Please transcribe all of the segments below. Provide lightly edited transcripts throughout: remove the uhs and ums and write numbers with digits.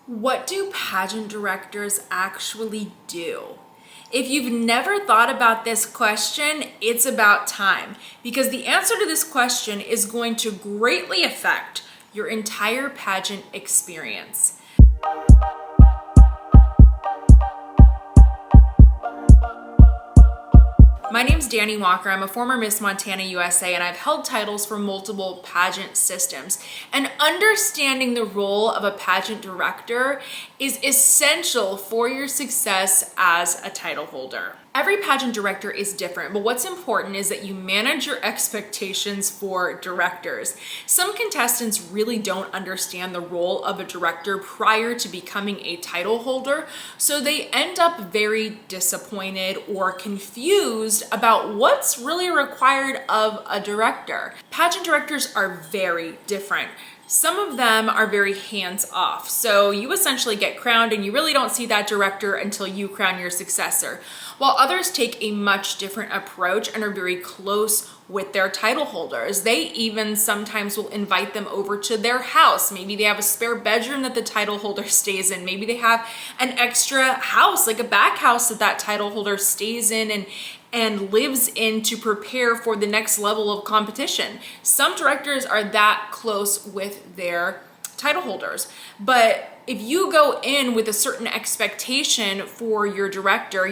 What do pageant directors actually do? If you've never thought about this question, it's about time, because the answer to this question is going to greatly affect your entire pageant experience. My name's Dani Walker. I'm a former Miss Montana USA, and I've held titles for multiple pageant systems. And understanding the role of a pageant director is essential for your success as a title holder. Every pageant director is different, but what's important is that you manage your expectations for directors. Some contestants really don't understand the role of a director prior to becoming a title holder, so they end up very disappointed or confused about what's really required of a director. Pageant directors are very different. Some of them are very hands-off. So you essentially get crowned and you really don't see that director until you crown your successor. While others take a much different approach and are very close with their title holders. They even sometimes will invite them over to their house. Maybe they have a spare bedroom that the title holder stays in. Maybe they have an extra house, like a back house that title holder stays in and lives in to prepare for the next level of competition. Some directors are that close with their title holders. But if you go in with a certain expectation for your director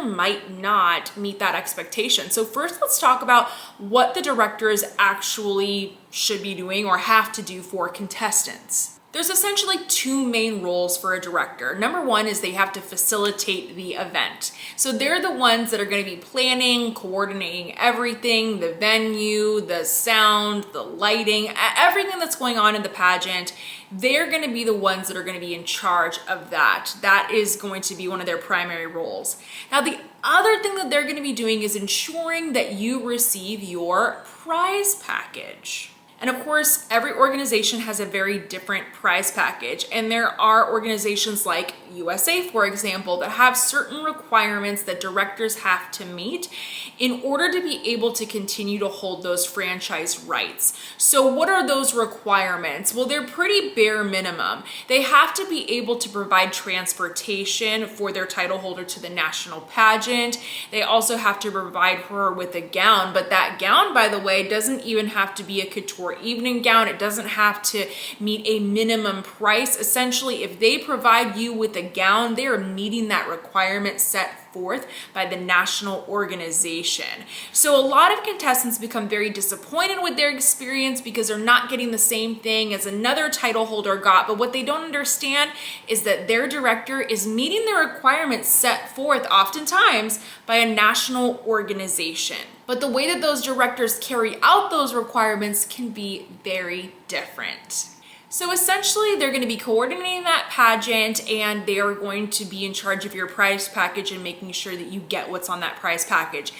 might not meet that expectation. So first, let's talk about what the directors actually should be doing or have to do for contestants. There's essentially two main roles for a director. Number one is they have to facilitate the event. So they're the ones that are going to be planning, coordinating everything, the venue, the sound, the lighting, everything that's going on in the pageant. They're going to be the ones that are going to be in charge of that. That is going to be one of their primary roles. Now, the other thing that they're going to be doing is ensuring that you receive your prize package. And of course, every organization has a very different prize package. And there are organizations like USA, for example, that have certain requirements that directors have to meet in order to be able to continue to hold those franchise rights. So what are those requirements? Well, they're pretty bare minimum. They have to be able to provide transportation for their title holder to the national pageant. They also have to provide her with a gown, but that gown, by the way, doesn't even have to be a couture evening gown. It doesn't have to meet a minimum price. Essentially, if they provide you with a gown, they are meeting that requirement set forth by the national organization. So a lot of contestants become very disappointed with their experience because they're not getting the same thing as another title holder got. But what they don't understand is that their director is meeting the requirements set forth oftentimes by a national organization. But the way that those directors carry out those requirements can be very different. So essentially, they're going to be coordinating that pageant, and they are going to be in charge of your prize package and making sure that you get what's on that prize package.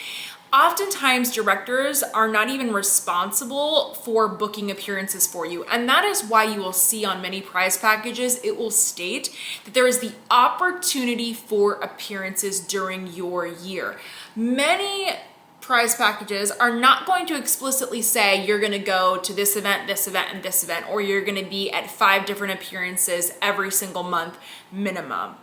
Oftentimes, directors are not even responsible for booking appearances for you. And that is why you will see on many prize packages, it will state that there is the opportunity for appearances during your year. Many prize packages are not going to explicitly say you're going to go to this event, and this event, or you're going to be at 5 different appearances every single month minimum.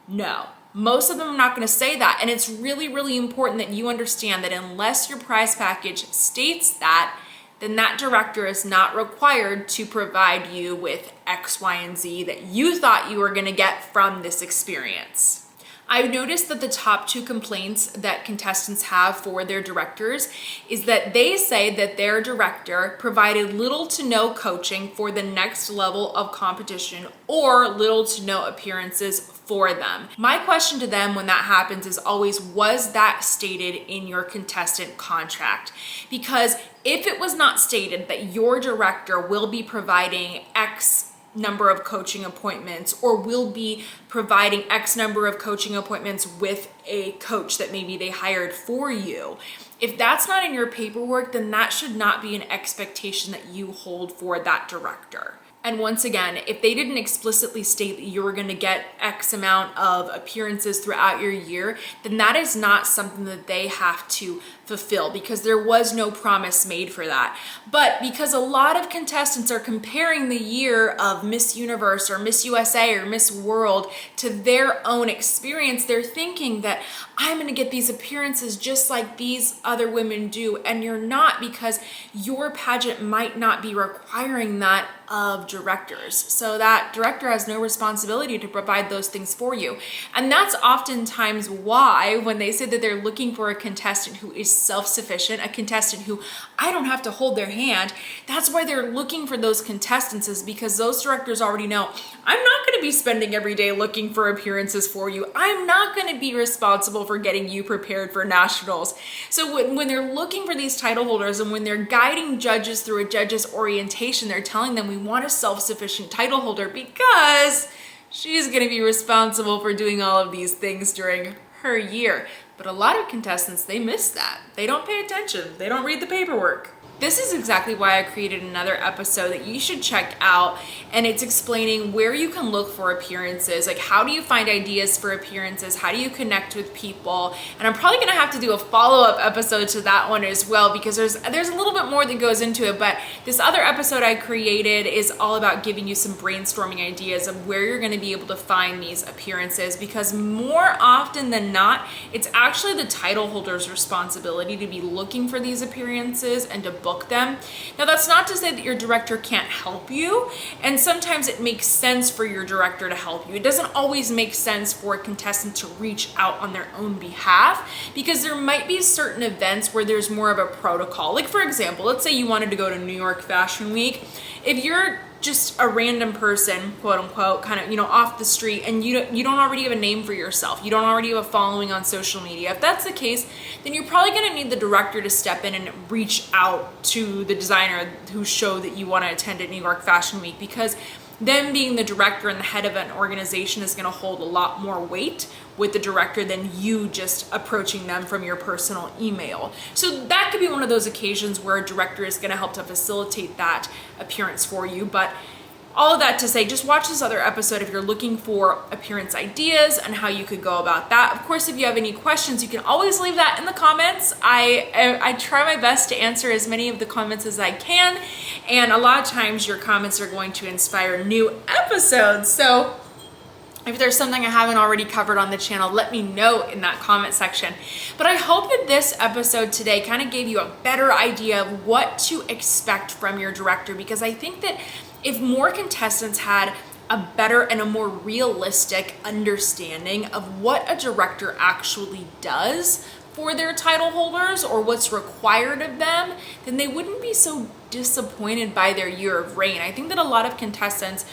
No, most of them are not going to say that. And it's really, really important that you understand that unless your prize package states that, then that director is not required to provide you with X, Y, and Z that you thought you were going to get from this experience. I've noticed that the top 2 complaints that contestants have for their directors is that they say that their director provided little to no coaching for the next level of competition or little to no appearances for them. My question to them when that happens is always, was that stated in your contestant contract? Because if it was not stated that your director will be providing X number of coaching appointments or will be providing X number of coaching appointments with a coach that maybe they hired for you, if that's not in your paperwork, then that should not be an expectation that you hold for that director. And once again, if they didn't explicitly state that you were going to get X amount of appearances throughout your year, then that is not something that they have to fulfill, because there was no promise made for that. But because a lot of contestants are comparing the year of Miss Universe or Miss USA or Miss World to their own experience, they're thinking that I'm going to get these appearances just like these other women do. And you're not, because your pageant might not be requiring that of directors. So that director has no responsibility to provide those things for you. And that's oftentimes why when they say that they're looking for a contestant who is self-sufficient, a contestant who I don't have to hold their hand, that's why they're looking for those contestants, is because those directors already know, I'm not going to be spending every day looking for appearances for you. I'm not going to be responsible for getting you prepared for nationals. So when they're looking for these title holders and when they're guiding judges through a judge's orientation, they're telling them we want a self-sufficient title holder because she's going to be responsible for doing all of these things during her year. But a lot of contestants, they miss that. They don't pay attention. They don't read the paperwork. This is exactly why I created another episode that you should check out, and it's explaining where you can look for appearances, like how do you find ideas for appearances, how do you connect with people, and I'm probably gonna have to do a follow-up episode to that one as well, because there's a little bit more that goes into it. But this other episode I created is all about giving you some brainstorming ideas of where you're gonna be able to find these appearances, because more often than not, it's actually the title holder's responsibility to be looking for these appearances and to book them. Now, that's not to say that your director can't help you, and sometimes it makes sense for your director to help you. It doesn't always make sense for a contestant to reach out on their own behalf, because there might be certain events where there's more of a protocol. Like, for example, let's say you wanted to go to New York Fashion Week. If you're just a random person, quote unquote, kind of, off the street, and you don't already have a name for yourself, you don't already have a following on social media, if that's the case, then you're probably going to need the director to step in and reach out to the designer whose show that you want to attend at New York Fashion Week, because them being the director and the head of an organization is going to hold a lot more weight with the director than you just approaching them from your personal email. So that could be one of those occasions where a director is going to help to facilitate that appearance for you. But all of that to say, just watch this other episode if you're looking for appearance ideas and how you could go about that. Of course, if you have any questions, you can always leave that in the comments. I try my best to answer as many of the comments as I can, and a lot of times your comments are going to inspire new episodes. So if there's something I haven't already covered on the channel, let me know in that comment section. But I hope that this episode today kind of gave you a better idea of what to expect from your director, because I think that if more contestants had a better and a more realistic understanding of what a director actually does for their title holders or what's required of them, then they wouldn't be so disappointed by their year of reign. I think that a lot of contestants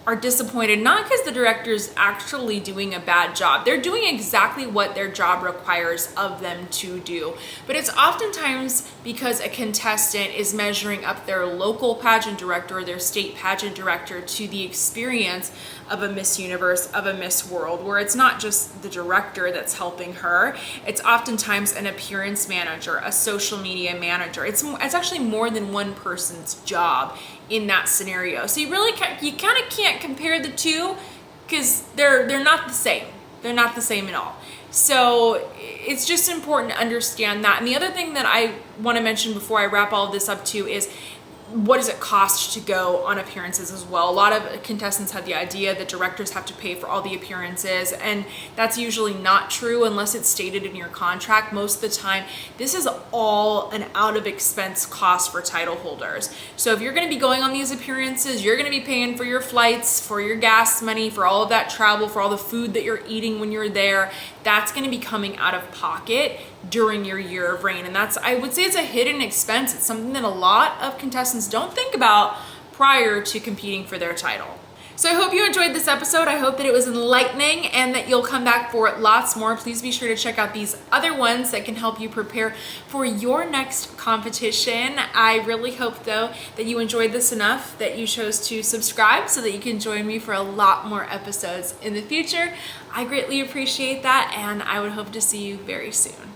are disappointed, not because the director's actually doing a bad job. They're doing exactly what their job requires of them to do. But it's oftentimes because a contestant is measuring up their local pageant director or their state pageant director to the experience of a Miss Universe, of a Miss World, where it's not just the director that's helping her. It's oftentimes an appearance manager, a social media manager. It's actually more than one person's job in that scenario. So you kind of can't compare the two, because they're not the same. They're not the same at all. So it's just important to understand that. And the other thing that I want to mention before I wrap all of this up too is, what does it cost to go on appearances as well? A lot of contestants have the idea that directors have to pay for all the appearances, and that's usually not true unless it's stated in your contract. Most of the time, this is all an out-of-expense cost for title holders. So if you're going to be going on these appearances, you're going to be paying for your flights, for your gas money, for all of that travel, for all the food that you're eating when you're there. That's going to be coming out of pocket during your year of reign. And I would say it's a hidden expense. It's something that a lot of contestants don't think about prior to competing for their title. So I hope you enjoyed this episode. I hope that it was enlightening and that you'll come back for lots more. Please be sure to check out these other ones that can help you prepare for your next competition. I really hope, though, that you enjoyed this enough that you chose to subscribe so that you can join me for a lot more episodes in the future. I greatly appreciate that, and I would hope to see you very soon.